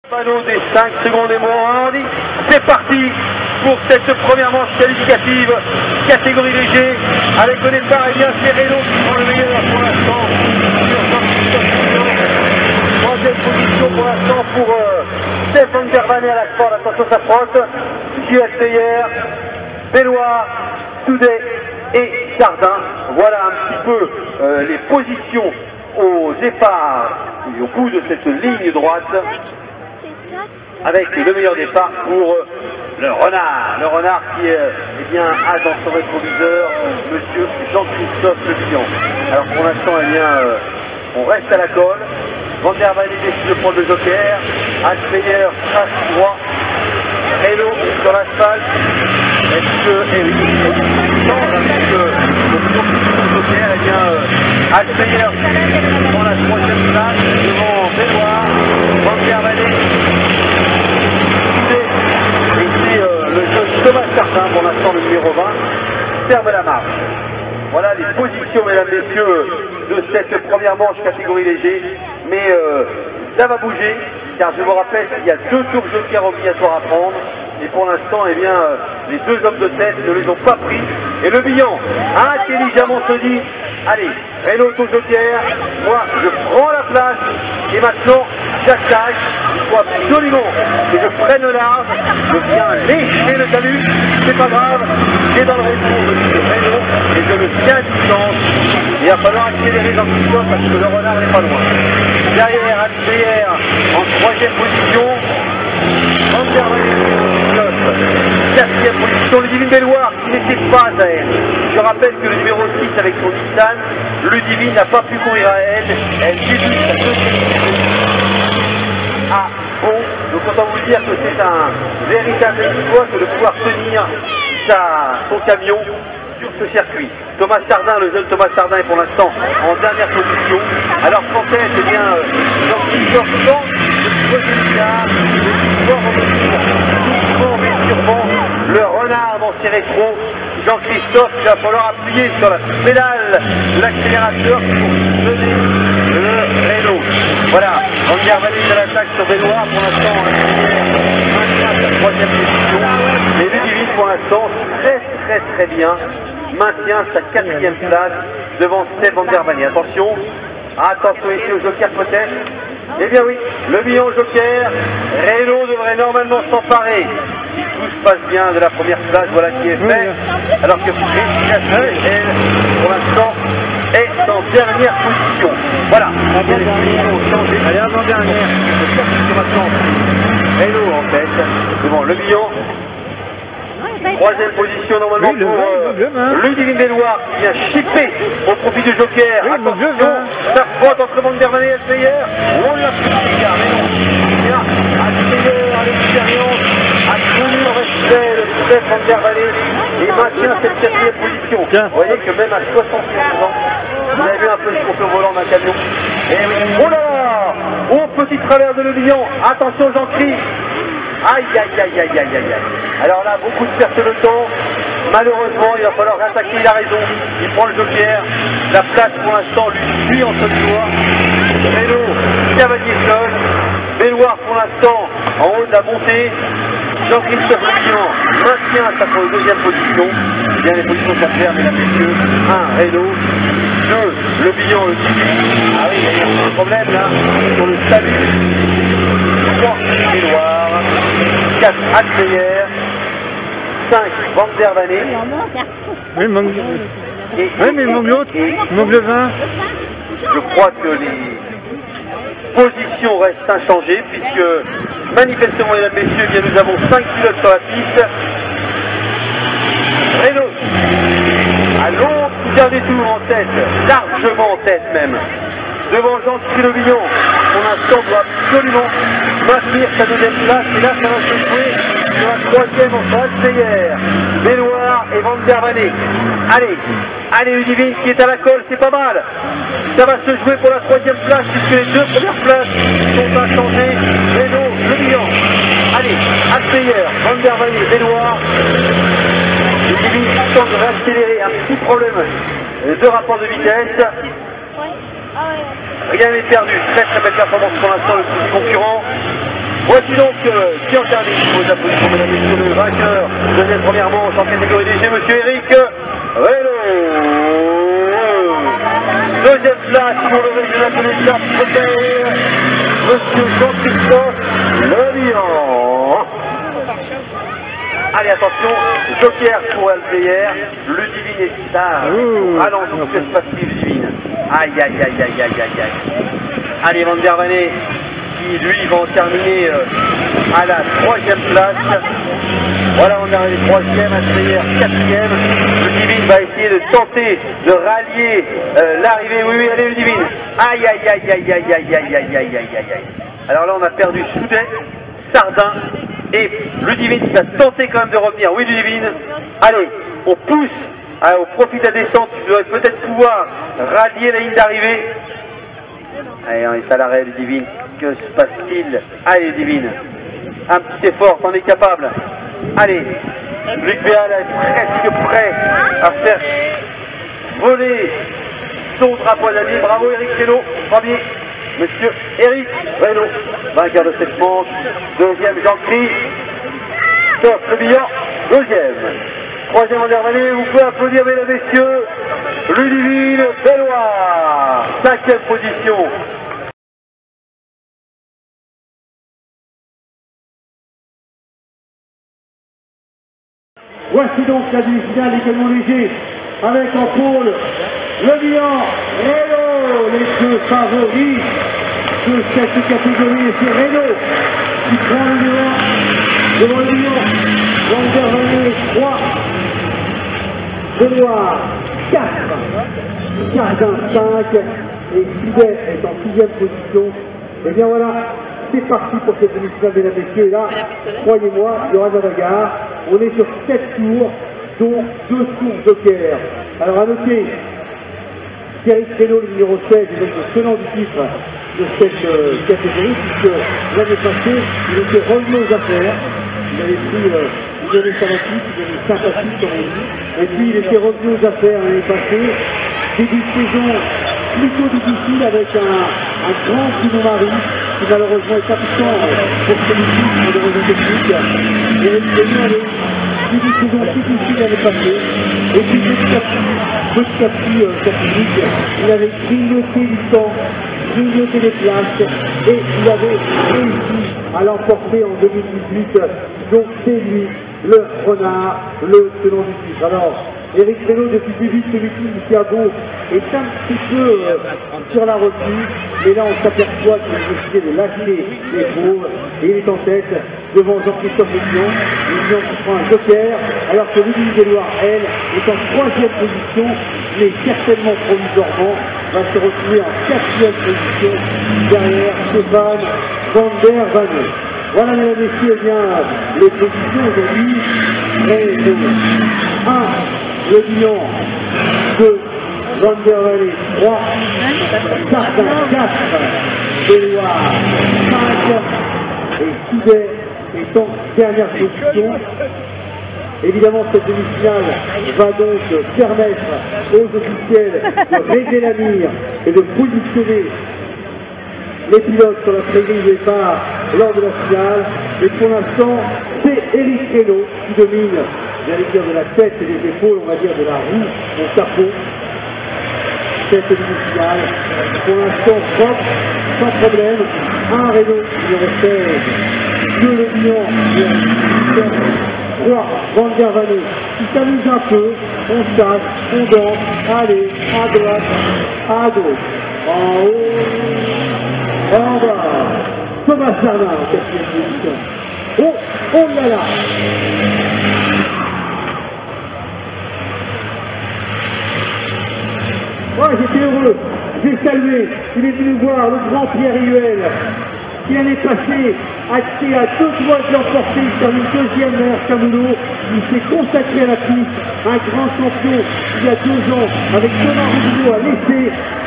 Panneau des 5 secondes et moins. C'est parti pour cette première manche qualificative catégorie léger avec au départ c'est Renault qui prend le meilleur pour l'instant. Troisième position pour l'instant pour Stéphane Dervané à la Ford. Attention, ça frotte. JL Teyer, Bellois, Toudet et Sardin. Voilà un petit peu les positions au départ et au bout de cette ligne droite, avec le meilleur départ pour le renard. Le renard qui a dans son rétroviseur monsieur Jean-Christophe Le Bihan. Alors pour l'instant, on reste à la colle. Van der Valle décide de prendre le joker. Aspeyer trace droit. Hello sur l'asphalte. Est-ce que Eric change avec le joker? Aspeyer prend la troisième place devant Bellois. Van der Valle. Et c'est le jeune Thomas Sardin, pour l'instant le numéro 20, ferme la marche. Voilà les positions, mesdames, messieurs, de cette première manche catégorie léger. Mais ça va bouger, car je vous rappelle qu'il y a 2 tours joker obligatoires à prendre. Et pour l'instant, les 2 hommes de tête ne les ont pas pris. Et Le Bihan, intelligemment, se dit, allez, Renault au joker, moi je prends la place. Et maintenant, j'attaque. Il faut absolument que je prenne le large. Je viens lécher le talus. C'est pas grave. J'ai dans le retour de Renault et je le tiens à distance. Il va falloir accélérer dans tout ça parce que le renard n'est pas loin. Derrière, Aspeyer en 3e position. Van der Valle, 4e position. Ludivine Bellois qui n'était pas à elle. Je rappelle que le numéro 6 avec son Nissan, Ludivine n'a pas pu courir à elle. Elle débute sa 2e. Ah bon, donc autant vous dire que c'est un véritable exploit que de pouvoir tenir son camion sur ce circuit. Thomas Sardin, le jeune Thomas Sardin est pour l'instant en dernière position. Alors qu'en tête, Jean-Christophe tente de poser le quart, mais sûrement le renard dans ses rétros. Jean-Christophe, il va falloir appuyer sur la pédale de l'accélérateur pour donner le Renault. Voilà, Van der Valle de l'attaque sur Bellois, pour l'instant maintient sa 3e position. Mais Ludivine pour l'instant très bien maintient sa 4e place devant Steph Van der Valle. Attention ici au joker peut-être. Eh bien oui, Le Bihan au joker. Renault devrait normalement s'emparer, si tout se passe bien, de la première place. Voilà qui est fait. Alors que Christian, elle, pour l'instant, est en dernière position. Voilà. Allez, avant-dernière. Renault en tête devant Le Bihan. 3e position normalement pour Ludivine Bellois qui vient chipper au profit du joker. Attention, ça frotte entre Van der Valle et Aspeyer. On l'a pris l'écart, mais non. Aspeyer à l'expérience a tenu le respect de Steph Van der Valle et maintient cette 4e position. Vous voyez que même à 71 ans, vous avez vu un peu ce qu'on peut volant d'un camion. Et oui, oh là là, au petit travers de Le Bihan. Attention, j'en crie. Aïe. Alors là, beaucoup de perte de temps. Malheureusement, il va falloir attaquer. Il a raison. Il prend le joker. La place pour l'instant lui suit entre les doigts. Renault, cavalier seul. Bellois pour l'instant en haut de la montée. Jean-Christophe Le Bihan maintient sa 2e position. Bien les positions s'affairent, mesdames et messieurs. 1, Renault. 2, Le Bihan, le Divine. Ah oui, il y a un problème là sur le salut. 3, Bellois. 4, Aspeyer. 5, Van der Valle. Oui, mais il manque l'autre. Il manque le 20. Je crois que les positions restent inchangées puisque manifestement, mesdames et messieurs, nous avons 5 pilotes sur la piste. Renault à long dernier tour en tête, largement en tête même. Devant Jean-Christophe Le Bihan, pour l'instant doit absolument maintenir sa 2e place. Et là, ça va se jouer sur la 3e entre Aspeyer, Bellois et Van der Valle. Allez, Ludivine qui est à la colle, c'est pas mal. Ça va se jouer pour la 3e place puisque les 2 premières places sont inchangées. Renault, Le Bihan. Allez, Aspeyer, Van der Valle, Bellois. Ludivine tente de réaccélérer, un petit problème de rapport de vitesse. Rien n'est perdu, très belle performance pour l'instant, le concurrent. Voici donc qui en termine vos applaudissements, mesdames et messieurs, le vainqueur de cette première manche en catégorie léger, monsieur Eric Reynaud. Deuxième place pour le régional de l'étape, monsieur Jean-Christophe Lelian. Allez, attention, joker pour Alveillère, Ludivine est tard. Allons, que se passe-t-il, Ludivine? Aïe, aïe, aïe, aïe, aïe, aïe, aïe. Allez, Van der Vanne, qui lui va en terminer à la troisième place. Voilà, on est arrivé troisième, Alveillère quatrième. Ludivine va essayer de tenter de rallier l'arrivée. Oui, oui, allez, Ludivine. Aïe, aïe, aïe, aïe, aïe, aïe, aïe, aïe, aïe, aïe, aïe, aïe. Alors là, on a perdu Soudet, Sardin. Et Ludivine qui va tenter quand même de revenir. Oui, Ludivine. Allez, on pousse au profit de la descente. Tu dois peut-être pouvoir rallier la ligne d'arrivée. Allez, on est à l'arrêt, Ludivine. Que se passe-t-il? Allez, Ludivine. Un petit effort, t'en es capable. Allez, Luc Béal est presque prêt à faire voler son drapeau à l'année. Bravo, Eric Reynaud, premier. Monsieur Eric Reynaud, vainqueur de cette manche. Deuxième, Jean-Christophe Lelian, deuxième. Troisième, Van der Vanne, vous pouvez applaudir, mesdames et messieurs. Ludivine Bellois, cinquième position. Voici donc la demi-finale également léger, avec en pôle Lelian, Reynaud, les deux favoris de cette catégorie. Et c'est Reynaud qui prend le numéro 1 devant Lelian, Van der Vanne 3, Bellois 4, Cardin 5 et Soudet est en 6e position. Et bien voilà, c'est parti pour cette demi-finale, mesdames et messieurs. Et là, croyez-moi, il y aura de la bagarre. On est sur 7 tours, dont 2 tours joker. Alors à noter, Eric Reynaud, le numéro 16, est donc le tenant du titre de cette catégorie, puisque l'année passée, il était revenu aux affaires. Il avait pris une année sympathique, une année sympathique, comme on dit. Et puis il était revenu aux affaires l'année passée. Début de saison plutôt difficile avec un grand Pinot Marie qui malheureusement est absent pour celui-ci pour des raisons techniques. Eric Reynaud avait début de saison difficile l'année passée. Et puis petit à petit, sa public, il avait grignoté du temps, grignoté les places et il avait réussi à l'emporter en 2018. Donc c'est lui, le renard, le tenant du titre. Alors, Eric Reynaud, depuis le début de celui-ci, Thiago, est un petit peu sur la retenue, mais là on s'aperçoit qu'il a décidé de lâcher les pauvres, et il est en tête devant Jean-Christophe Lelian, Lelian qui prend un joker, alors que Ludivine Bellois, elle, est en 3e position, mais certainement provisoirement, va se retrouver en 4e position, derrière Stéphane Van der Vanne. Voilà, mesdames et messieurs, eh bien, les positions aujourd'hui, Reynaud 1, Lelian 2, Van der Vanne 3, Sardin 4, Bellois 5 et Soudet est en dernière position. Évidemment, cette demi-finale va donc permettre aux officiels de régler la mire et de positionner les pilotes sur la grille de départ lors de la finale. Et pour l'instant, c'est Eric Reynaud qui domine, j'allais dire de la tête et des épaules, on va dire de la roue au capot. Cette demi-finale, pour l'instant propre, sans problème. Un Reynaud numéro 16, 2 Lelian, 3 Van der Vanne qui s'amuse un peu, on chasse, on danse, allez, à droite, à gauche, en haut, en bas. Thomas Sardin en 4e position. Oh, oh là là. Moi j'étais heureux, j'ai salué, il est venu voir le grand Pierre Huel, qui l'année passée a été à 2 doigts de l'emporter, il termine 2e derrière Camoulot, il s'est consacré à la piste, un grand champion il y a 2 ans, avec Thomas Rubino à l'essai,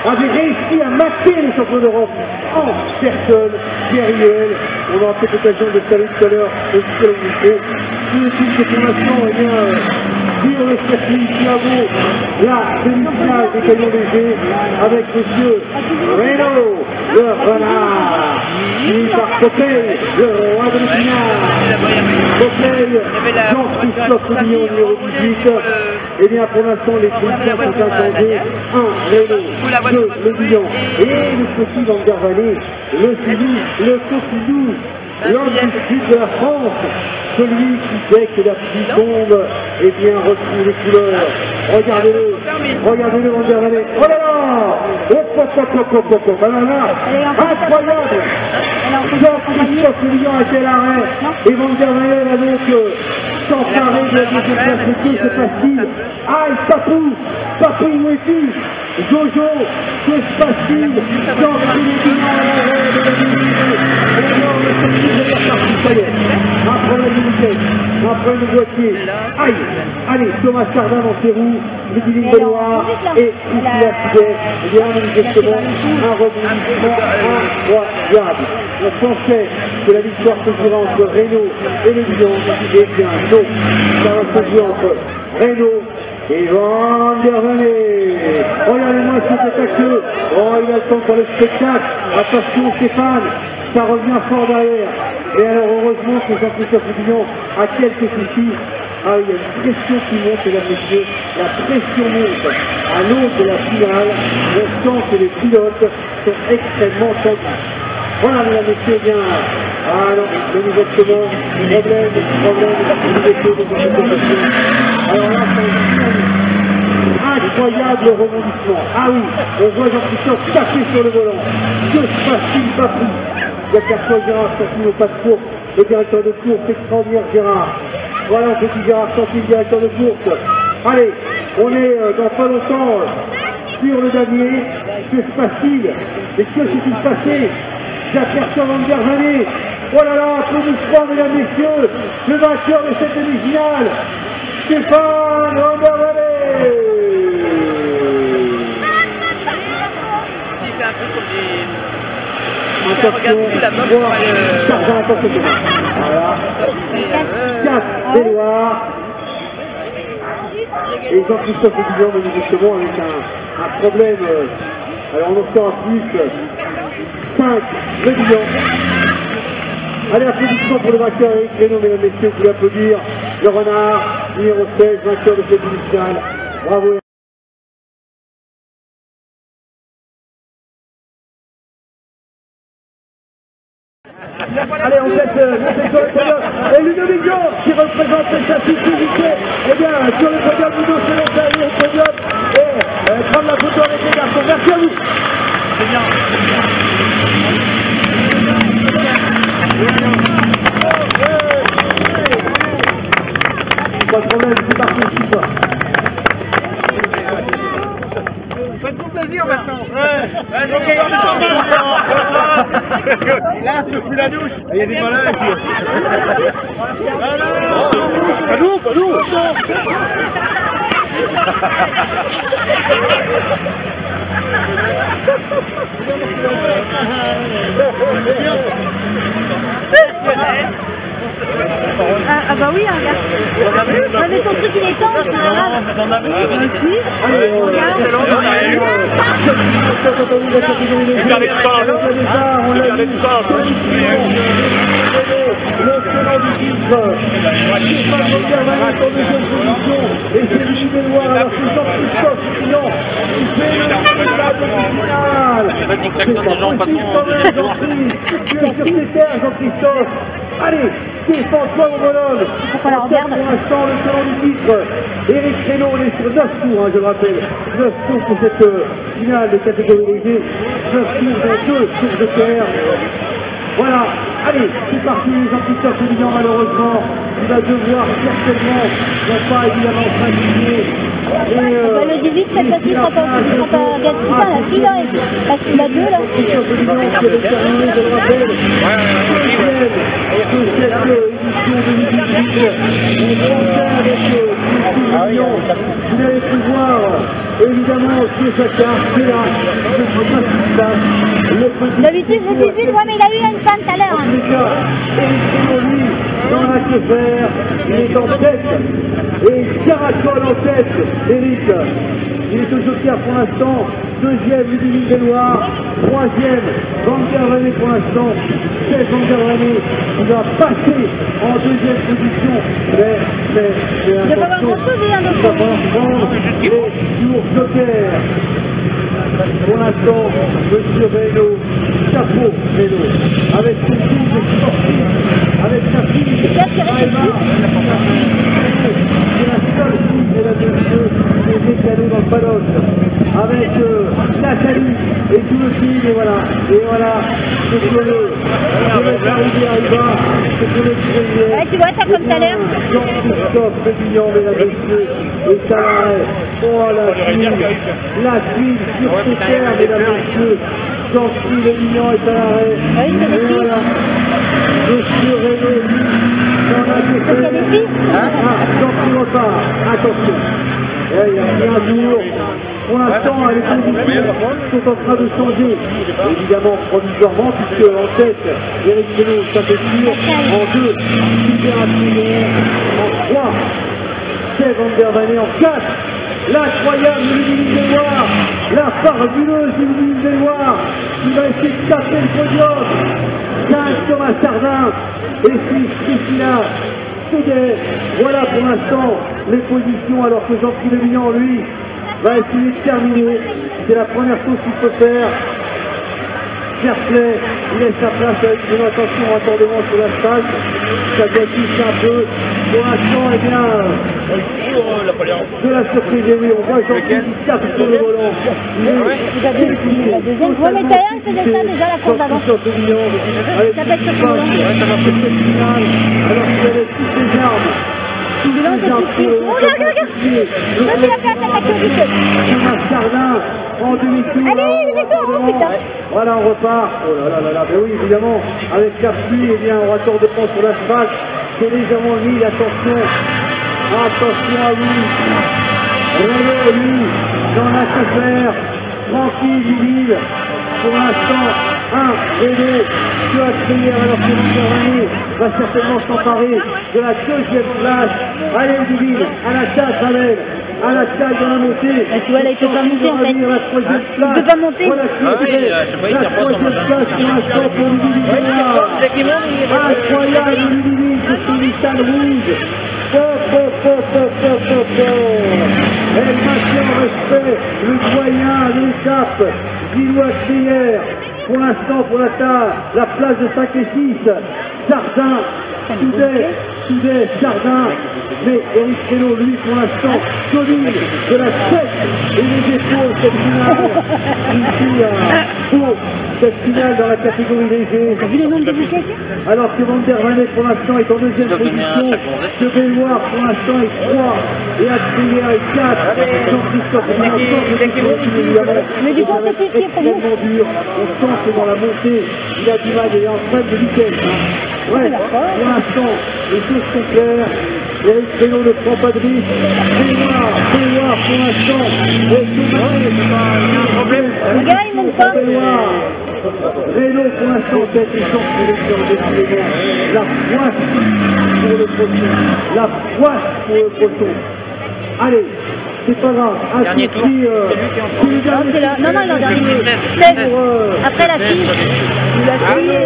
avait réussi à mater le champion d'Europe en personne, Pierre Huel. On aura peut-être l'occasion de saluer tout à l'heure au micro. Tout ce pour l'instant, eh bien, sur le circuit Thiago, la demi-finale des camions légers avec monsieur Reynaud, le renard. suivi par Coppel, le roi de l'épinard. Coppel, Jean-Christophe Millon, numéro 18. Et bien pour l'instant, les positions sont attendus. 1, Renault, 2, Le Guillon. Et le petit Van der Vallée, le Philou, le Coquillou, l'homme du sud de la France. Celui qui, dès que la pluie tombe, eh bien, retrouve les couleurs. Regardez-le, regardez-le, Van der Vallée. Oh là là! Hop, hop, hop, hop, hop, hop. Alors là, incroyable! Jean-Christophe Millon a été à l'arrêt. Et Van der Vallée va donc s'emparer de la deuxième place. Que se passe-t-il? Aïe, Papou! Papou, où es-tu? Jojo, que se passe-t-il? Jean-Christophe Millon à l'arrêt de la deuxième place. Ça y est, un problème de vitesse, un problème de boîtier. Aïe, allez, Thomas Cardin dans ses roues, Ludivine Belloir et Priscilla Fidel. Eh bien, manifestement, un rebondissement incroyable. On pensait que la victoire se jouerait entre Renault et Le Guillon. Eh bien, non, ça va se jouer entre Renault et Van der Vallée. Regardez-moi ce spectacle. Oh, il a le temps pour le spectacle. Attention Stéphane, ça revient fort derrière. Et alors heureusement que Jean-Christophe Millon a quelques soucis. Ah, il y a une pression qui monte, mesdames, messieurs. La pression monte à l'aube de la finale. On sent que les pilotes sont extrêmement tendus. Voilà, mesdames, messieurs, bien. Ah non, le nouveau commande, problème, alors là, c'est un incroyable rebondissement. Ah oui, on voit Jean-Christophe taper sur le volant. Que se passe-t-il, Papou? Il y a Pierre Gérard sorti au pas de course, le directeur de course extraordinaire Gérard. Voilà, petit Gérard sorti, le directeur de course. Allez, on est dans pas longtemps sur le damier. Que se passe-t-il? Et que s'est-il passé? Jacques Van der Vallée. Oh là là, applaudissements, mesdames, messieurs, le vainqueur de cette demi-finale, Stéphane Van der Vallée. Il fait un peu comme des... Attention, voilà. 4 Belloir. Et Jean-Christophe Guillon, manifestement, avec un problème. Alors on en sort en plus. 5 Le Guillon. Allez, applaudissements pour le vainqueur Eric Renault, mesdames, messieurs, vous pouvez applaudir. Le renard, numéro 16, vainqueur de cette demi-finale. Bravo. Allez, on fait le podium. Et Ludovic Blanc, qui représente sa subtilité, eh bien, sur le podium, Ludo se lance aller au podium et prendre la photo avec les garçons. Merci à vous. C'est bien. Pas de problème, c'est parti, je suis pas. Faites-vous plaisir maintenant. Là, ce fut la douche. Il y a des malins ici. Pas nous, pas nous. Ah bah oui, regarde. Ouais, mais ton truc il est étanche, c'est pas grave. Moi aussi. Regarde. Le tenant du titre, Stéphane Van der Vallée en deuxième position, et c'est Lucie Belloir, alors que Jean-Christophe Millon qui fait le finale. C'est pas une klaxon des gens en passant au deuxième tour. Tu es sur tes terres, Jean-Christophe. Allez, défends-toi mon bonhomme. Pourquoi la regarde? Pour l'instant, le tenant du titre, Eric Renault, on est sur 9 tours, je le rappelle. 9 tours pour cette finale de catégorie léger. 9 tours dans 2 tours de terre. Voilà, allez, c'est parti, Jean-Christophe Millon, malheureusement, il va devoir certainement, non pas évidemment s'indigner. Le 18, cette fois-ci, il sera pas gâte. Putain, la fille là, elle passe la 2 là. Jean-Christophe Millon qui avait terminé, je le rappelle, deuxième de cette édition 2018. On pensait avec Christophe Millon, vous allez pouvoir, évidemment, c'est sa carte, c'est là, D'habitude, le 18, ouais, mais il a eu une panne tout à l'heure. En tout cas, Eric Renault, lui, dans la queue vert, il est en tête. Et il caracole en tête, Eric. Il est au joker pour l'instant. deuxième Ludivine Belloir, troisième Van der Venne pour l'instant, c'est Van der Venne qui va passer en deuxième position, mais Il ne doit pas avoir grand chose dans ça son... va prendre les tours joker. Pour l'instant, monsieur Reynaud, chapeau Reynaud, avec son fils de sportif, avec sa fille, Qu'est-ce qu'elle a fait Aïma, c'est la seule fille, mesdames et messieurs, qui est décalée dans le paddock, avec Nathalie et tout le team, et voilà, c'est que le Rivière, c'est que le Rivière. Ouais, tu vois, t'as comme tout à l'heure. Jean-Christophe Péguillon, mesdames et messieurs, est à l'arrêt. Oh la tuile sur ses terres, mesdames et messieurs. Jean-Christophe Péguillon est à l'arrêt. Oui, c'est des Et filles. voilà, monsieur Renaud, dans la Parce qu'il y a des filles. Jean-Christophe repart, attention. Il y a un tour. Pour l'instant, les conditions sont en train de changer. Évidemment, provisoirement, puisque en tête, Eric Renaud, ça fait sûr. En 2, Libération. En 3, c'est Van der Venne. En 4, l'incroyable Ludivine Belloir, la fabuleuse Ludivine Belloir, qui va essayer de taper le podium. 5, Thomas Sardin. Et 6, Christina Soudet. Voilà pour l'instant les positions, alors que Jean-Philippe Lévignan, lui, va essayer de terminer. C'est la première chose qu'il peut faire. Fair play, il laisse sa place avec une attention raccordement sur l'asphalte. Ça doit toucher un peu. Pour l'instant, eh bien, de la surprise, et oui, on voit Jean-Philippe qui tape sur le volant. La deuxième. Ouais, mais d'ailleurs, il faisait ça déjà la course d'avant. Tapait sur son volant. Alors qu'il avait toutes les armes. Bilan, c'est plus. Oh, regarde. Vas-y, il a fait attaquer au but. Thomas Sardin en demi-tour. Allez, demi-tour, oh putain. Voilà, on repart. Oh là là, mais oui, évidemment, avec la pluie, eh bien, on raccorde de pont sur l'asphalte. C'est légèrement humide, attention. Attention à vous. Renaud, lui, dans la chauffeur. Tranquille, Ludivine. Pour l'instant, Renaud qui va crier alors que Ludivine va certainement s'emparer de la deuxième place. Allez, Ludivine, à la tâche, Ravel. À la taille dans la montée. Ah, tu vois, là, il peut pas monter en fait. Il peut pas monter. je sais pas, il tire pas son machin. Incroyable, Ludivine, c'est son Nissan rouge. Elle maintient en respect le doyen de l'étape, Gillois Crière. Pour l'instant, pour la place de 5 et 6, Sardin, Soudet, Sardin, mais Eric Renaud, lui, pour l'instant, domine de la tête et les épaules cette finale. Ici, pour cette finale dans la catégorie léger. T'as vu le nombre de bouchées? Alors que Van der Venne, pour l'instant, est en deuxième position. De Belloir, pour l'instant, est 3. Et Adrien est 4. Jean-Christophe évidemment. Mais du coup, c'est plus pied pour nous. Extrêmement dur. On sent que dans la montée, il a du mal, il est en train de vitesse. Ouais, pour l'instant, les choses sont claires. Eric Renaud ne prend pas de risque. Belloir pour l'instant. Le gars, il monte pas. Renaud pour l'instant tête et chance de la poisse pour le poisson. La poisse pour le poisson. Allez, c'est pas grave. Dernier tour. Non, c'est là. Non, il est en dernier. 16. Après la fille. La fille,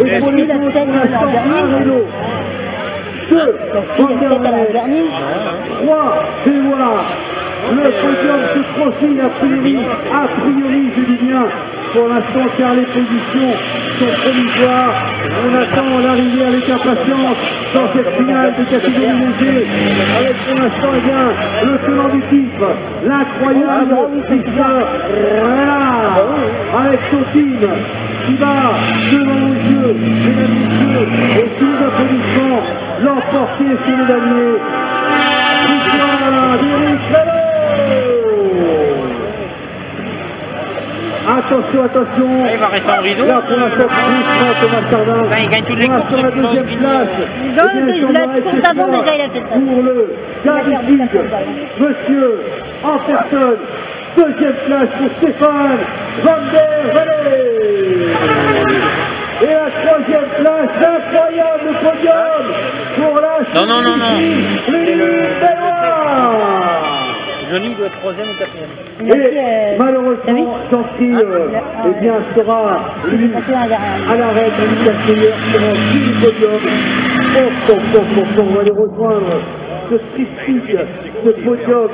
la 7, elle est en dernier. 2, La fille, la 7, elle est en dernier. 3, Belloir. Le podium se profile a priori, je dis bien, pour l'instant, car les positions sont provisoires. On attend l'arrivée avec impatience dans cette finale de catégorie léger, avec pour l'instant, eh bien, le tenant du titre, l'incroyable Victor Renard, avec son team qui va devant nos yeux, mesdames et messieurs, et sous les applaudissements, l'emporter sur le damier. Victoire d'Eric Renaud. Attention. Il va rester en rideau. Là pour l'instant, Thomas Sardin. Enfin, il gagne toutes les courses. La deuxième place. Dans la course d'avant, déjà, il a fait ça. Pour le David, monsieur en personne. Deuxième place pour Stéphane Van der Venne. Et la troisième place, l'incroyable podium pour la Non. Ludivine Belloir. Johnny doit être 3e ou 4e. Et malheureusement, Jean-Phil eh bien, sera lui, à l'arrêt de Lucas Meyer sur un fil podium. On va aller rejoindre ce triptyque, ce podium.